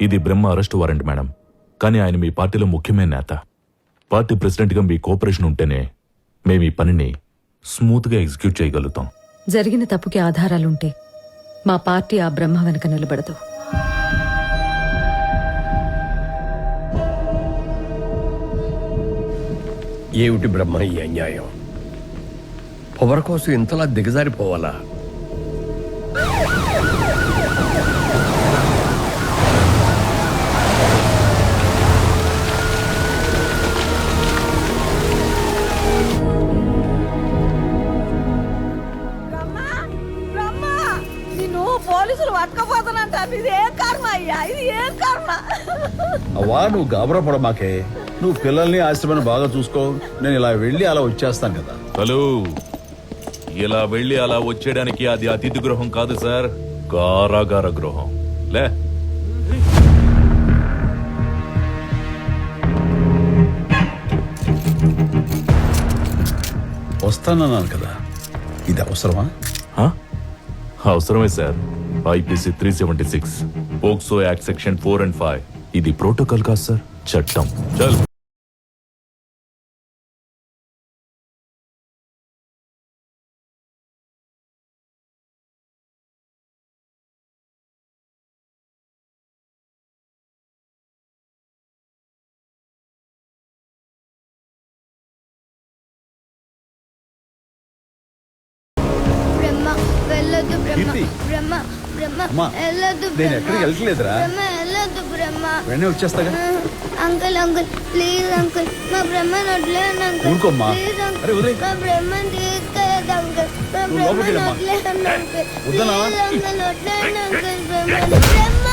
ఇది బ్రహ్మ arrest warrant madam. కానీ ఆయన మీ పార్టీలో ముఖ్యమైన నేత. పార్టీ ప్రెసిడెంట్గా మీ కోఆపరేషన్ ఉంటేనే మేము ఈ పనిని స్మూత్గా ఎగ్జిక్యూట్ చేయగలుగుతాం. జరిగిన తప్పుకి ఆధారాలుంటే మా పార్టీ ఆ బ్రహ్మ వెనక నిలబడదు. ఏమిటి బ్రహ్మ ఈ అన్యాయం? పవర్ కోసం ఇంతలా దిగజారిపోవాలా? పోలీసులు పట్టుకపోతానంట. ఇది ఏం కర్మ అయ్యా, ఇది ఏం కర్మ? అవ్వా, నువ్వు గాబరా పడమాకే. నువ్వు పిల్లల్ని ఆశ్రమాన్ని బాగా చూసుకో. నేను ఇలా వెళ్ళి అలా వచ్చేస్తాను కదా. హలో, ఇలా వెళ్ళి అలా వచ్చేయడానికి అది అతిథి గృహం కాదు సార్, కారాగార గృహం. లే, వస్తానన్నాను కదా, ఇది అవసరమా? అవసరమే sir. IPC 376, POCSO act section 4 and 5. ఇది ప్రోటోకాల్ కాదు సార్, చట్టం. చల్. నేను ఎక్కడికి వెళ్ళట్లేదురా, వెంటనే వచ్చేస్తాగా. అంకుల్ అంకుల్ ప్లీజ్ అంకుల్, మా బ్రహ్మను వదిలేయండి అంకుల్. ఊరుకోమ్మా. అరే ఉదయ్, మా బ్రహ్మను తీసుకెళ్ళదు అంకుల్. మా బ్రహ్మను వదిలేయండి అంకుల్. వద్దనా? ప్లీజ్ అంకుల్ వదిలేయండి అంకుల్. బ్రహ్మ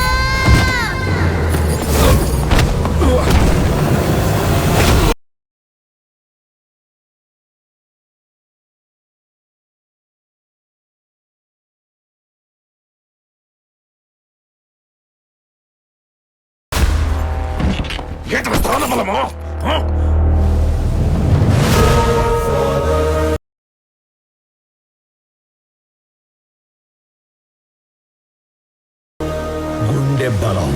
గుండె బలం.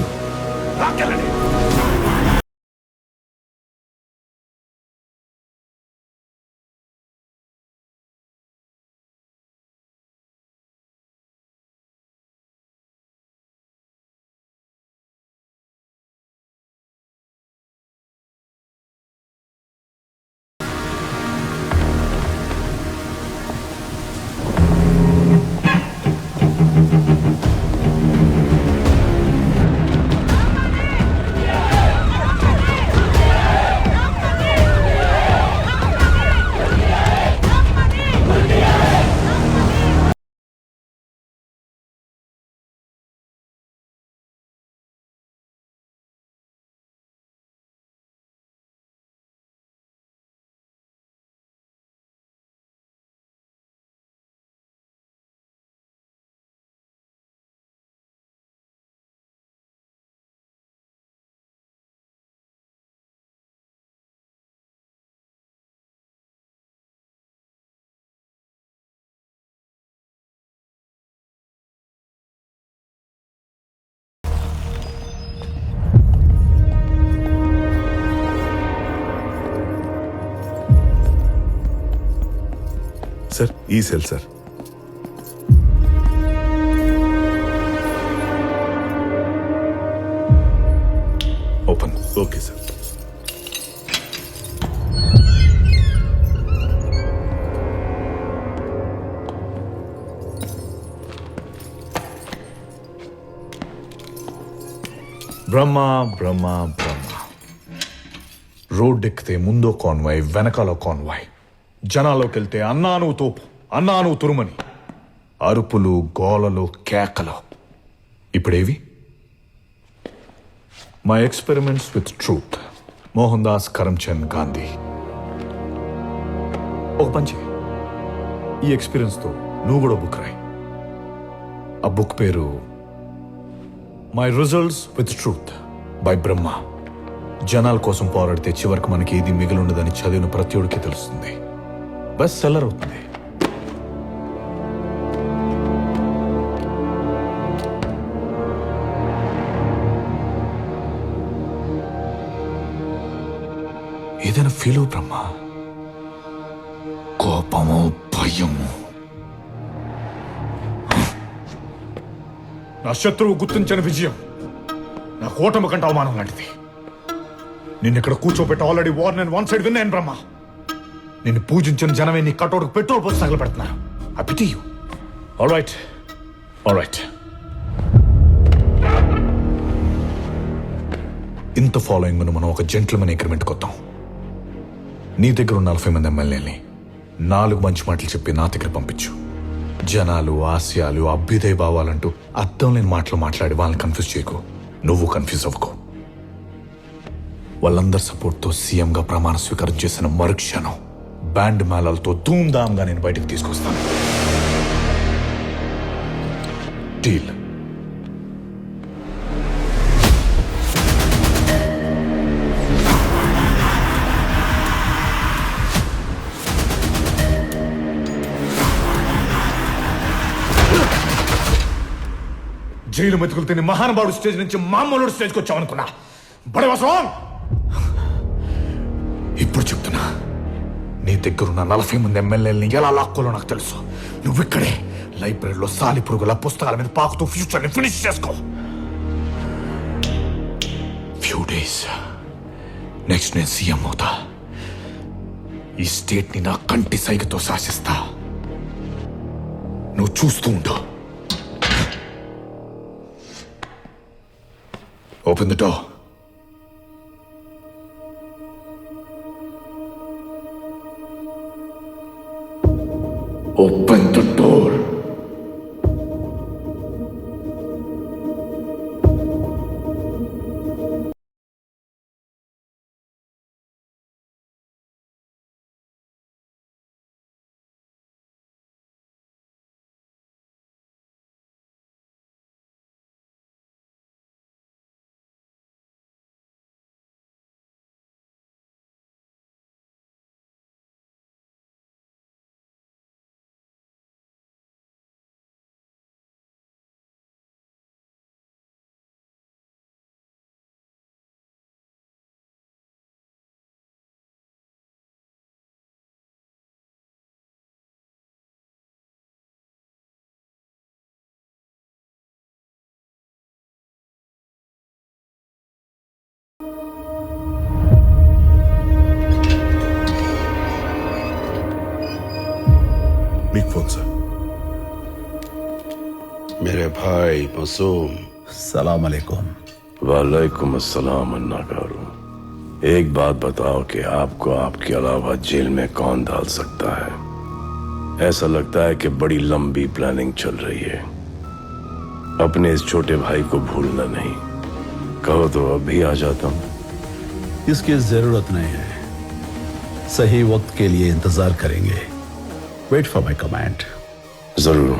సార్, ఈ cell sir. Open. Okay sir. Brahma Brahma Brahma. రోడ్డెక్కితే ముందో కాన్వాయ్, వెనకాల కాన్వాయ్. జనాల్లోకి వెళ్తే అన్నాను తోపు, అన్నాను తురుమని. అరుపులు, గోలలు, కేకలు. ఇప్పుడేవి? My experiments with truth, Mohandas Karamchand Gandhi. ఒక పంచి, ఈ ఎక్స్పీరియన్స్తో నువ్వు కూడా బుక్ రాయి. ఆ బుక్ పేరు my results with truth by Brahma. జనాల కోసం పోరాడితే చివరికి మనకి ఏది మిగిలిండదని చదివిన ప్రతిఒడికి తెలుస్తుంది. బెస్ట్ సెల్లర్ అవుతుంది. ఏదైనా ఫీల్ అవు బ్రహ్మ. కోపము, భయము. నా శత్రువు గుర్తించిన విజయం నా ఓటమి కంటే అవమానం లాంటిది. నిన్నిక్కడ కూర్చోబెట్టి ఆల్రెడీ వార్ నేను వన్ సైడ్ విన్నాను బ్రహ్మ. నిన్ను పూజించిన జనమే నీ కటోడుకు పెట్రోల్ పోసి తగలబెడుతున్నా. I pity you. All right. ఇంత ఫాలోయింగ్ మనం ఒక జెంట్లమెన్ అగ్రిమెంట్ కొత్తాం. నీ దగ్గర ఉన్న 40 మంది ఎమ్మెల్యేని 4 మంచి మాటలు చెప్పి నా దగ్గర పంపించు. జనాలు, ఆశయాలు, అభ్యుదయ భావాలంటూ అర్థం లేని మాటలు మాట్లాడి వాళ్ళని కన్ఫ్యూజ్ చేయకు. నువ్వు కన్ఫ్యూజ్ అవ్వకు. వాళ్ళందరి సపోర్ట్తో సీఎంగా ప్రమాణ స్వీకారం చేసిన మరుక్షణం బ్యాండ్ మేళాలతో ధూమ్ధామ్గా నేను బయటకు తీసుకొస్తాను. డీల్. జైలు మెతుకులు తిని మహానుభావుడు స్టేజ్ నుంచి మామూలు స్టేజ్కి వచ్చావనుకున్నా. బడవసం. ఇప్పుడు చెప్తున్నా, నీ దగ్గరున్న 40 మంది ఎమ్మెల్యేలని ఎలా లాక్కోలో నాకు తెలుసు. నువ్విక్కడే లైబ్రరీలో సాలి పురుగుల పుస్తకాల మీద పాకుతూ ఫ్యూచర్ని ఫినిష్ చేసుకో. ఫ్యూ డేస్ నెక్స్ట్ నేను సీఎం అవుతా. ఈ స్టేట్ ని నా కంటి సైగతో శాసిస్తా. నువ్వు చూస్తూ ఉండు. Open the door. Open the door. మీకు ఫోన్ సార్. मेरे भाई मासूम. सलाम अलैकुम. वालेकुम अस्सलाम अन्ना गारू. एक बात बताओ कि आपको आपके अलावा जेल में कौन डाल सकता है? ऐसा लगता है कि बड़ी लंबी प्लानिंग चल रही है. अपने इस छोटे भाई को भूलना नहीं. कहो तो अभी आ जाता हूं. इसकी जरूरत नहीं है. सही वक्त के लिए इंतजार करेंगे. Wait for my command. जरूर.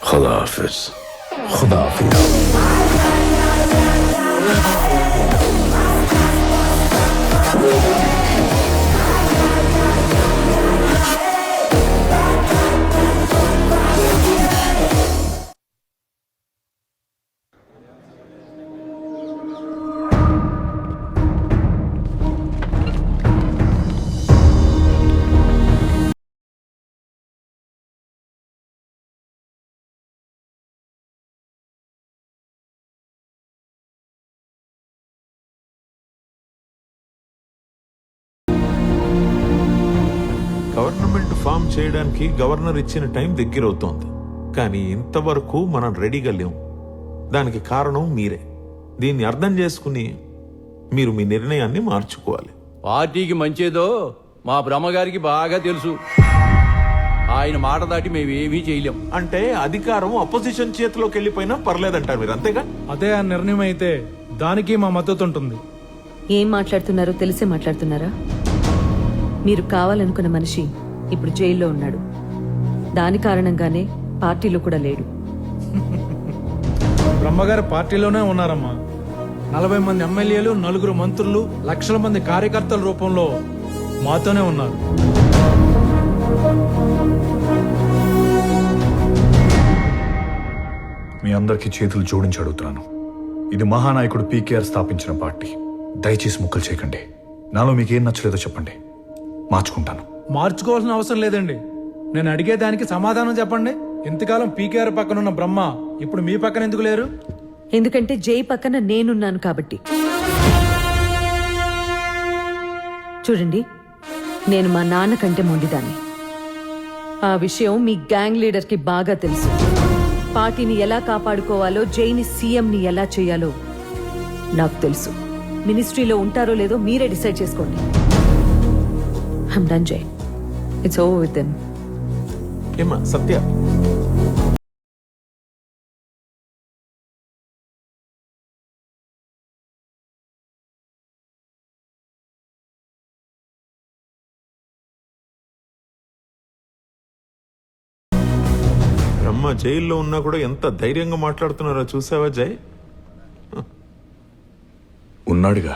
खुदा हाफिज. खुदा हाफिज. గవర్నమెంట్ ఫామ్ చేయడానికి గవర్నర్ ఇచ్చిన టైం దగ్గరవుతోంది. కానీ ఇంతవరకు మనం రెడీగా లేవు. దానికి కారణం మీరే. దీన్ని అర్థం చేసుకుని మీరు మీ నిర్ణయాన్ని మార్చుకోవాలి. పార్టీకి మంచేదో మా బ్రహ్మగారికి బాగా తెలుసు. ఆయన మాట దాటి మేమేమీ చేయలేం. అంటే అధికారం అపోజిషన్ చేతిలోకి వెళ్ళిపోయినా పర్లేదంటారు మీరు, అంతేగా? అదే ఆ నిర్ణయం అయితే దానికి మా మద్దతు ఉంటుంది. ఏం మాట్లాడుతున్నారో తెలిసే మాట్లాడుతున్నారా? మీరు కావాలనుకున్న మనిషి ఇప్పుడు జైల్లో ఉన్నాడు. దాని కారణంగానే పార్టీలో కూడా లేడు. బ్రహ్మగారు పార్టీలోనే ఉన్నారమ్మా. 40 మంది ఎమ్మెల్యేలు, 4 మంత్రులు, లక్షల మంది కార్యకర్తల రూపంలో మాతోనే ఉన్నారు. మీ అందరికీ చేతులు జోడించి అడుగుతున్నాను. ఇది మహానాయకుడు పీకేఆర్ స్థాపించిన పార్టీ. దయచేసి ముక్కలు చేయకండి. నాలో మీకేం నచ్చలేదో చెప్పండి, మార్చుకుంటాను. మార్చుకోవాల్సిన అవసరం లేదండి. నేను అడిగేదానికి సమాధానం చెప్పండి. ఇంతకాలం పీకేఆర్ పక్కన ఉన్న బ్రహ్మ ఇప్పుడు మీ పక్కన ఎందుకు లేరు? ఎందుకంటే జై పక్కన నేనున్నాను కాబట్టి. చూడండి, నేను మా నాన్న కంటే మొండిదాన్ని. ఆ విషయం మీ గ్యాంగ్ లీడర్కి బాగా తెలుసు. పార్టీని ఎలా కాపాడుకోవాలో, జైని సీఎంని ఎలా చేయాలో నాకు తెలుసు. మినిస్ట్రీలో ఉంటారో లేదో మీరే డిసైడ్ చేసుకోండి. ఐమ్ డన్ జై. It's over with them. ఏమ్మా సత్య, బ్రహ్మ జైల్లో ఉన్నా కూడా ఎంత ధైర్యంగా మాట్లాడుతున్నారో చూసావా జై? ఉన్నాడుగా.